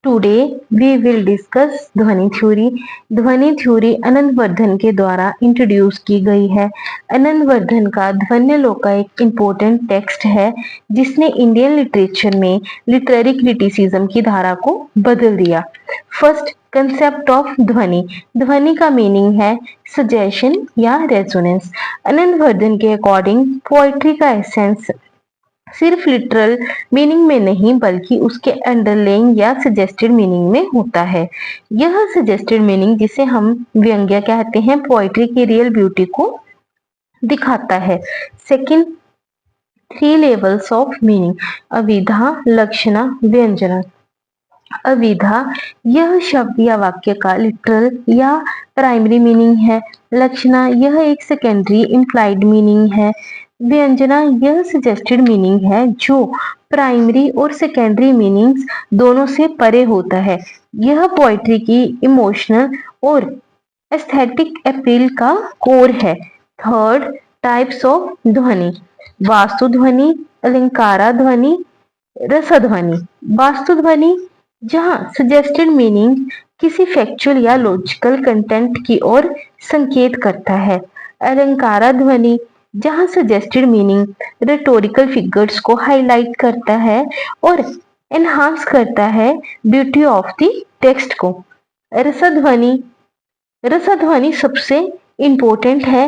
Today we will discuss ध्वनि theory. ध्वनि theory Anandavardhana के द्वारा इंट्रोड्यूस की गई है। आनंदवर्धन का ध्वन्यालोक का एक इम्पोर्टेंट टेक्स्ट है जिसने इंडियन लिटरेचर में लिटरेरी क्रिटिसिज्म की धारा को बदल दिया। फर्स्ट कंसेप्ट ऑफ ध्वनि। ध्वनि का मीनिंग है सजेशन या रेजोनेंस। आनंदवर्धन के अकॉर्डिंग पोएट्री का एसेंस सिर्फ लिटरल मीनिंग में नहीं बल्कि उसके अंडरलाइंग या सजेस्टेड मीनिंग में होता है। यह सजेस्टेड मीनिंग जिसे हम व्यंग्य कहते हैं पोएट्री की रियल ब्यूटी को दिखाता है। Second, 3 levels of meaning. अविधा, लक्षणा, व्यंजना। अविधा यह शब्द या वाक्य का लिटरल या प्राइमरी मीनिंग है। लक्षणा यह एक सेकेंडरी इंप्लाइड मीनिंग है। व्यंजना यह सजेस्टेड मीनिंग है जो प्राइमरी और सेकेंडरी मीनिंग्स दोनों से परे होता है। यह पोएट्री की इमोशनल और एस्थेटिक अपील का कोर है। थर्ड, टाइप्स ऑफ ध्वनि। वास्तु ध्वनि, अलंकारा ध्वनि, रसध्वनि। वास्तु ध्वनि जहां सजेस्टेड मीनिंग किसी फैक्चुअल या लॉजिकल कंटेंट की ओर संकेत करता है। अलंकारा ध्वनि जहां सजेस्टेड मीनिंग रेटोरिकल फिगर्स को हाईलाइट करता है और एनहांस करता है ब्यूटी ऑफ द टेक्स्ट को। रसध्वनि रसध्वनि सबसे इंपॉर्टेंट है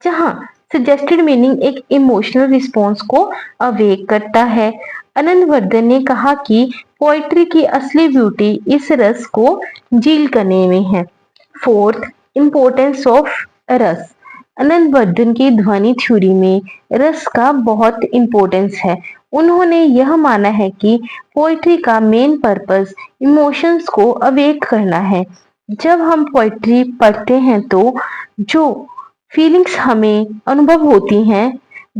जहां सजेस्टेड मीनिंग एक इमोशनल रिस्पॉन्स को अवेक करता है। आनंदवर्धन ने कहा कि पोएट्री की असली ब्यूटी इस रस को झील करने में है। फोर्थ, इंपॉर्टेंस ऑफ रस। आनंदवर्धन की ध्वनि थ्योरी में रस का बहुत इंपॉर्टेंस है। उन्होंने यह माना है कि पोएट्री का मेन पर्पस इमोशंस को अवेक करना है। जब हम पोएट्री पढ़ते हैं तो जो फीलिंग्स हमें अनुभव होती हैं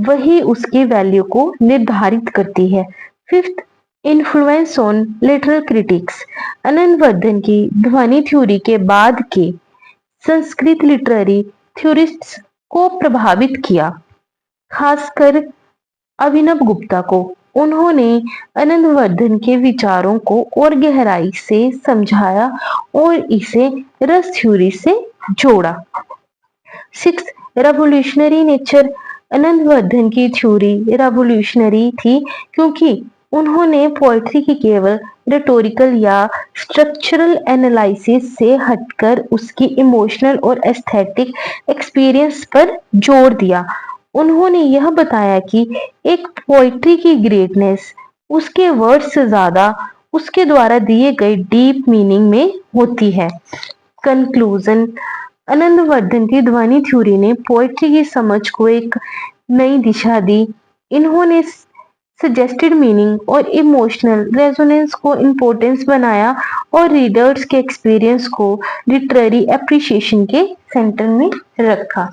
वही उसकी वैल्यू को निर्धारित करती है। Fifth, influence on literary critics. Anandavardhana की ध्वनि थ्योरी के बाद के संस्कृत लिटरेरी थ्योरिस्ट्स को प्रभावित किया, खासकर अभिनव गुप्ता को। उन्होंने आनंदवर्धन के विचारों को और गहराई से समझाया और इसे रस थ्योरी से जोड़ा। Six, revolutionary nature. आनंदवर्धन की थ्योरी रेवोल्यूशनरी थी क्योंकि उन्होंने पोएट्री की केवल रिटोरिकल या स्ट्रक्चरल एनालिसिस से हटकर उसकी इमोशनल और एस्थेटिक एक्सपीरियंस पर जोर दिया। उन्होंने यह बताया कि एक पोएट्री की ग्रेटनेस उसके वर्ड्स से ज्यादा उसके द्वारा दिए गए डीप मीनिंग में होती है। कंक्लूजन, आनंदवर्धन की ध्वनि थ्योरी ने पोएट्री की समझ को एक नई दिशा दी। इन्होंने सजेस्टेड मीनिंग और इमोशनल रेजोनेंस को इम्पोर्टेंस बनाया और रीडर्स के एक्सपीरियंस को लिटरेरी एप्रिसिएशन के सेंटर में रखा।